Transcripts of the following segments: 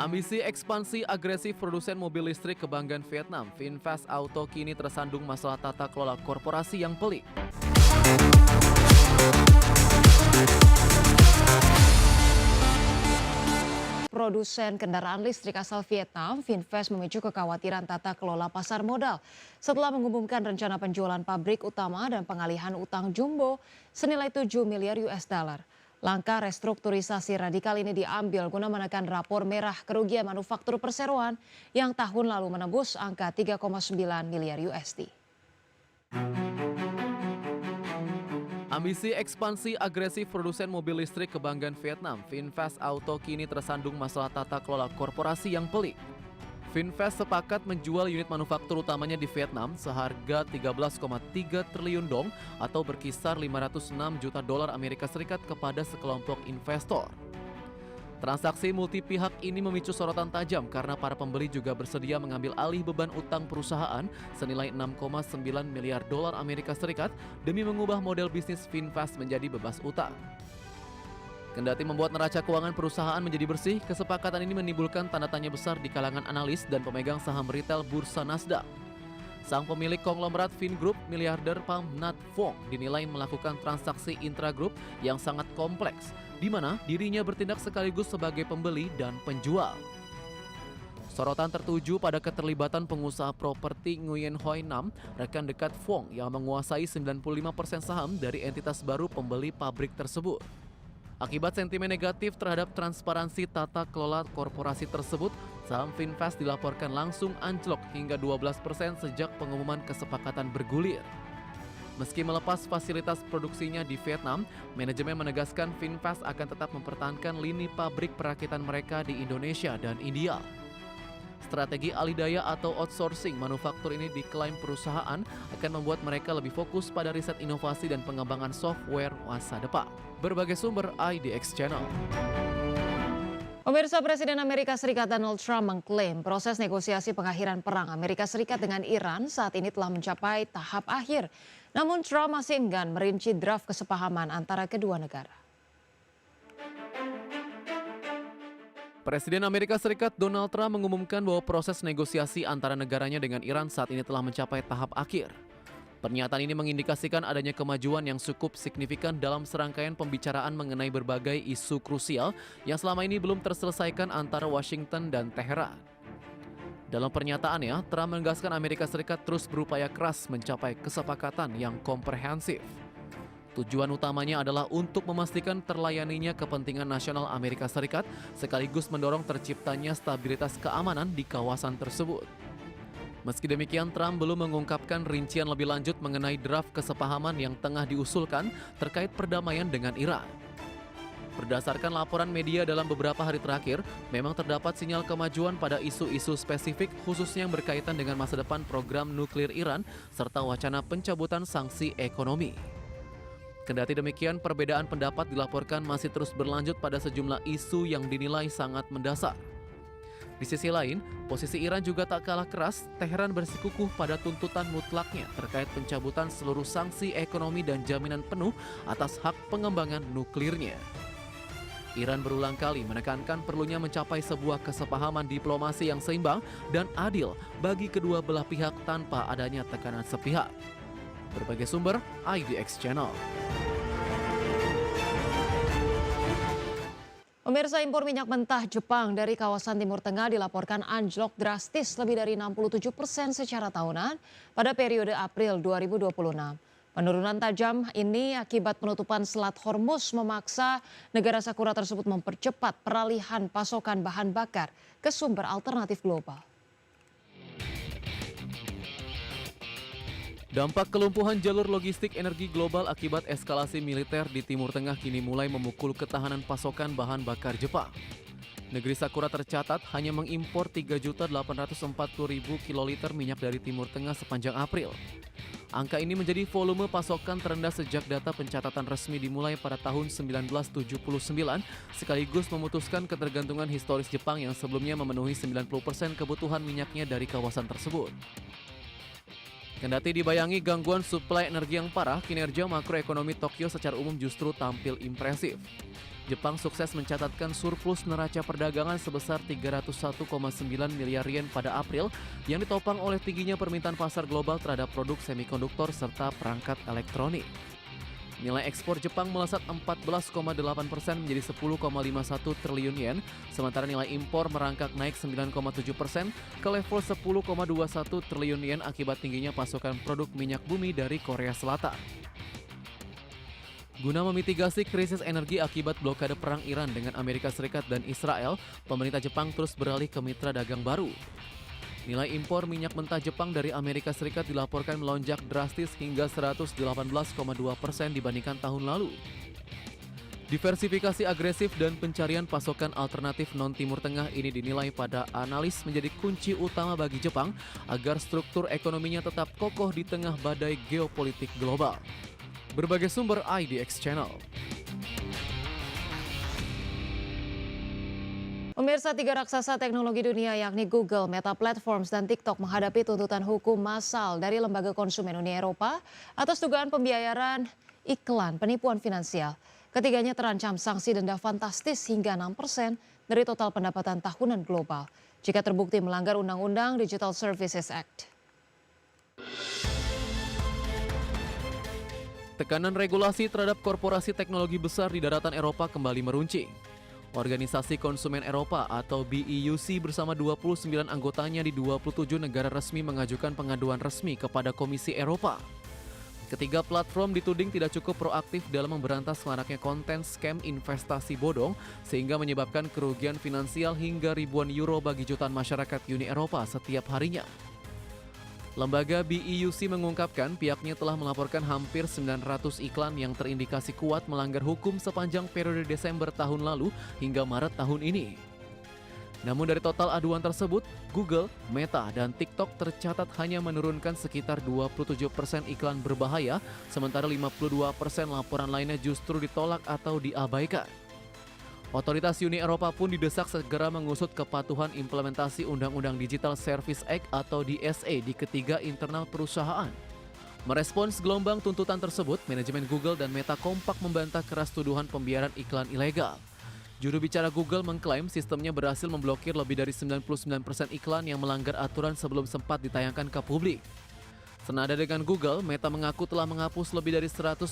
Ambisi ekspansi agresif produsen mobil listrik kebanggaan Vietnam, VinFast Auto kini tersandung masalah tata kelola korporasi yang pelik. Produsen kendaraan listrik asal Vietnam, VinFast memicu kekhawatiran tata kelola pasar modal setelah mengumumkan rencana penjualan pabrik utama dan pengalihan utang jumbo senilai 7 miliar US dollar. Langkah restrukturisasi radikal ini diambil guna menekan rapor merah kerugian manufaktur perseroan yang tahun lalu menembus angka 3,9 miliar USD. Ambisi ekspansi agresif produsen mobil listrik kebanggaan Vietnam, VinFast Auto kini tersandung masalah tata kelola korporasi yang pelik. VinFast sepakat menjual unit manufaktur utamanya di Vietnam seharga 13,3 triliun dong atau berkisar 506 juta dolar Amerika Serikat kepada sekelompok investor. Transaksi multi pihak ini memicu sorotan tajam karena para pembeli juga bersedia mengambil alih beban utang perusahaan senilai 6,9 miliar dolar Amerika Serikat demi mengubah model bisnis VinFast menjadi bebas utang. Kendati membuat neraca keuangan perusahaan menjadi bersih, kesepakatan ini menimbulkan tanda tanya besar di kalangan analis dan pemegang saham retail bursa Nasdaq. Sang pemilik konglomerat Vingroup, miliarder Pham Nhat Vuong, dinilai melakukan transaksi intragrup yang sangat kompleks, di mana dirinya bertindak sekaligus sebagai pembeli dan penjual. Sorotan tertuju pada keterlibatan pengusaha properti Nguyen Hoi Nam, rekan dekat Vuong yang menguasai 95% saham dari entitas baru pembeli pabrik tersebut. Akibat sentimen negatif terhadap transparansi tata kelola korporasi tersebut, saham VinFast dilaporkan langsung anjlok hingga 12% sejak pengumuman kesepakatan bergulir. Meski melepas fasilitas produksinya di Vietnam, manajemen menegaskan VinFast akan tetap mempertahankan lini pabrik perakitan mereka di Indonesia dan India. Strategi alih daya atau outsourcing manufaktur ini diklaim perusahaan akan membuat mereka lebih fokus pada riset inovasi dan pengembangan software masa depan. Berbagai sumber IDX Channel. Pemirsa, Presiden Amerika Serikat Donald Trump mengklaim proses negosiasi pengakhiran perang Amerika Serikat dengan Iran saat ini telah mencapai tahap akhir. Namun Trump masih enggan merinci draft kesepahaman antara kedua negara. Presiden Amerika Serikat Donald Trump mengumumkan bahwa proses negosiasi antara negaranya dengan Iran saat ini telah mencapai tahap akhir. Pernyataan ini mengindikasikan adanya kemajuan yang cukup signifikan dalam serangkaian pembicaraan mengenai berbagai isu krusial yang selama ini belum terselesaikan antara Washington dan Teheran. Dalam pernyataannya, Trump menegaskan Amerika Serikat terus berupaya keras mencapai kesepakatan yang komprehensif. Tujuan utamanya adalah untuk memastikan terlayaninya kepentingan nasional Amerika Serikat sekaligus mendorong terciptanya stabilitas keamanan di kawasan tersebut. Meski demikian, Trump belum mengungkapkan rincian lebih lanjut mengenai draft kesepahaman yang tengah diusulkan terkait perdamaian dengan Iran. Berdasarkan laporan media dalam beberapa hari terakhir, memang terdapat sinyal kemajuan pada isu-isu spesifik khususnya yang berkaitan dengan masa depan program nuklir Iran serta wacana pencabutan sanksi ekonomi. Kendati demikian, perbedaan pendapat dilaporkan masih terus berlanjut pada sejumlah isu yang dinilai sangat mendasar. Di sisi lain, posisi Iran juga tak kalah keras. Teheran bersikukuh pada tuntutan mutlaknya terkait pencabutan seluruh sanksi ekonomi dan jaminan penuh atas hak pengembangan nuklirnya. Iran berulang kali menekankan perlunya mencapai sebuah kesepahaman diplomasi yang seimbang dan adil bagi kedua belah pihak tanpa adanya tekanan sepihak. Berbagai sumber, IDX Channel. Pemirsa, impor minyak mentah Jepang dari kawasan Timur Tengah dilaporkan anjlok drastis lebih dari 67% secara tahunan pada periode April 2026. Penurunan tajam ini akibat penutupan Selat Hormuz memaksa negara Sakura tersebut mempercepat peralihan pasokan bahan bakar ke sumber alternatif global. Dampak kelumpuhan jalur logistik energi global akibat eskalasi militer di Timur Tengah kini mulai memukul ketahanan pasokan bahan bakar Jepang. Negeri Sakura tercatat hanya mengimpor 3.840.000 kiloliter minyak dari Timur Tengah sepanjang April. Angka ini menjadi volume pasokan terendah sejak data pencatatan resmi dimulai pada tahun 1979, sekaligus memutuskan ketergantungan historis Jepang yang sebelumnya memenuhi 90% kebutuhan minyaknya dari kawasan tersebut. Kendati dibayangi gangguan suplai energi yang parah, kinerja makroekonomi Tokyo secara umum justru tampil impresif. Jepang sukses mencatatkan surplus neraca perdagangan sebesar 301,9 miliar yen pada April yang ditopang oleh tingginya permintaan pasar global terhadap produk semikonduktor serta perangkat elektronik. Nilai ekspor Jepang melesat 14,8% menjadi 10,51 triliun yen, sementara nilai impor merangkak naik 9,7% ke level 10,21 triliun yen akibat tingginya pasokan produk minyak bumi dari Korea Selatan. Guna memitigasi krisis energi akibat blokade perang Iran dengan Amerika Serikat dan Israel, pemerintah Jepang terus beralih ke mitra dagang baru. Nilai impor minyak mentah Jepang dari Amerika Serikat dilaporkan melonjak drastis hingga 118,2% dibandingkan tahun lalu. Diversifikasi agresif dan pencarian pasokan alternatif non-Timur Tengah ini dinilai pada analis menjadi kunci utama bagi Jepang agar struktur ekonominya tetap kokoh di tengah badai geopolitik global. Berbagai sumber IDX Channel. Pemirsa, 3 raksasa teknologi dunia yakni Google, Meta Platforms, dan TikTok menghadapi tuntutan hukum massal dari Lembaga Konsumen Uni Eropa atas dugaan pembiayaran iklan penipuan finansial. Ketiganya terancam sanksi denda fantastis hingga 6% dari total pendapatan tahunan global jika terbukti melanggar Undang-Undang Digital Services Act. Tekanan regulasi terhadap korporasi teknologi besar di daratan Eropa kembali meruncing. Organisasi Konsumen Eropa atau BEUC bersama 29 anggotanya di 27 negara resmi mengajukan pengaduan resmi kepada Komisi Eropa. Ketiga platform dituding tidak cukup proaktif dalam memberantas maraknya konten scam investasi bodong sehingga menyebabkan kerugian finansial hingga ribuan euro bagi jutaan masyarakat Uni Eropa setiap harinya. Lembaga BEUC mengungkapkan pihaknya telah melaporkan hampir 900 iklan yang terindikasi kuat melanggar hukum sepanjang periode Desember tahun lalu hingga Maret tahun ini. Namun dari total aduan tersebut, Google, Meta, dan TikTok tercatat hanya menurunkan sekitar 27% iklan berbahaya, sementara 52% laporan lainnya justru ditolak atau diabaikan. Otoritas Uni Eropa pun didesak segera mengusut kepatuhan implementasi Undang-Undang Digital Service Act atau DSA di ketiga internal perusahaan. Merespons gelombang tuntutan tersebut, manajemen Google dan Meta kompak membantah keras tuduhan pembiaran iklan ilegal. Juru bicara Google mengklaim sistemnya berhasil memblokir lebih dari 99% iklan yang melanggar aturan sebelum sempat ditayangkan ke publik. Senada dengan Google, Meta mengaku telah menghapus lebih dari 159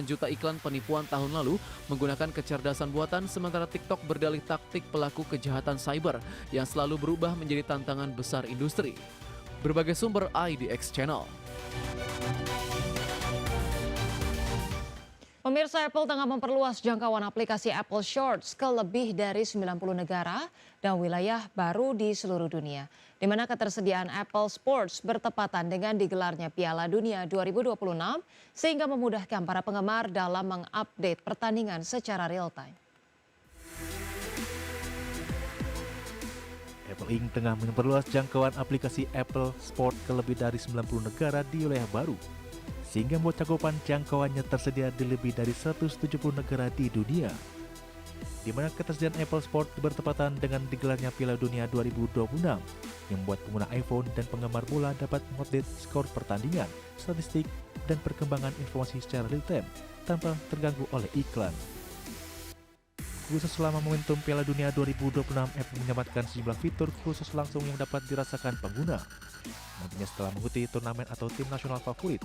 juta iklan penipuan tahun lalu menggunakan kecerdasan buatan, sementara TikTok berdalih taktik pelaku kejahatan cyber yang selalu berubah menjadi tantangan besar industri. Berbagai sumber IDX Channel. Pemirsa, Apple tengah memperluas jangkauan aplikasi Apple Shorts ke lebih dari 90 negara dan wilayah baru di seluruh dunia, di mana ketersediaan Apple Sports bertepatan dengan digelarnya Piala Dunia 2026 sehingga memudahkan para penggemar dalam mengupdate pertandingan secara real-time. Apple Inc. tengah memperluas jangkauan aplikasi Apple Sport ke lebih dari 90 negara di wilayah baru, sehingga membuat cakupan jangkauannya tersedia di lebih dari 170 negara di dunia, di mana ketersediaan Apple Sport bertepatan dengan digelarnya Piala Dunia 2026 yang membuat pengguna iPhone dan penggemar bola dapat mengupdate skor pertandingan, statistik, dan perkembangan informasi secara real-time tanpa terganggu oleh iklan. Khusus selama momentum Piala Dunia 2026, Apple menyamakan sejumlah fitur khusus langsung yang dapat dirasakan pengguna. Nantinya setelah mengikuti turnamen atau tim nasional favorit,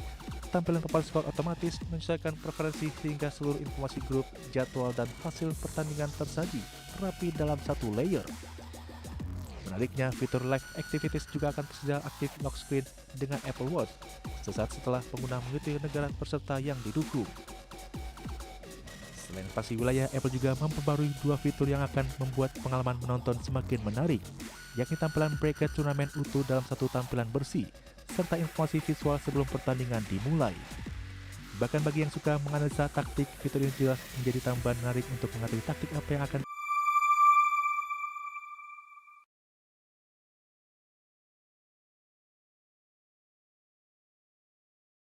tampilan papan skor otomatis menyesuaikan preferensi sehingga seluruh informasi grup, jadwal, dan hasil pertandingan tersaji rapi dalam satu layer. Menaliknya, fitur Live Activities juga akan tersedia aktif lock screen dengan Apple Watch sesaat setelah pengguna mengikuti negara peserta yang didukung. Selain invasi wilayah, Apple juga memperbarui dua fitur yang akan membuat pengalaman menonton semakin menarik, yakni tampilan bracket turnamen utuh dalam satu tampilan bersih, serta informasi visual sebelum pertandingan dimulai. Bahkan bagi yang suka menganalisa taktik, fitur ini jelas menjadi tambahan menarik untuk mengetahui taktik apa yang akan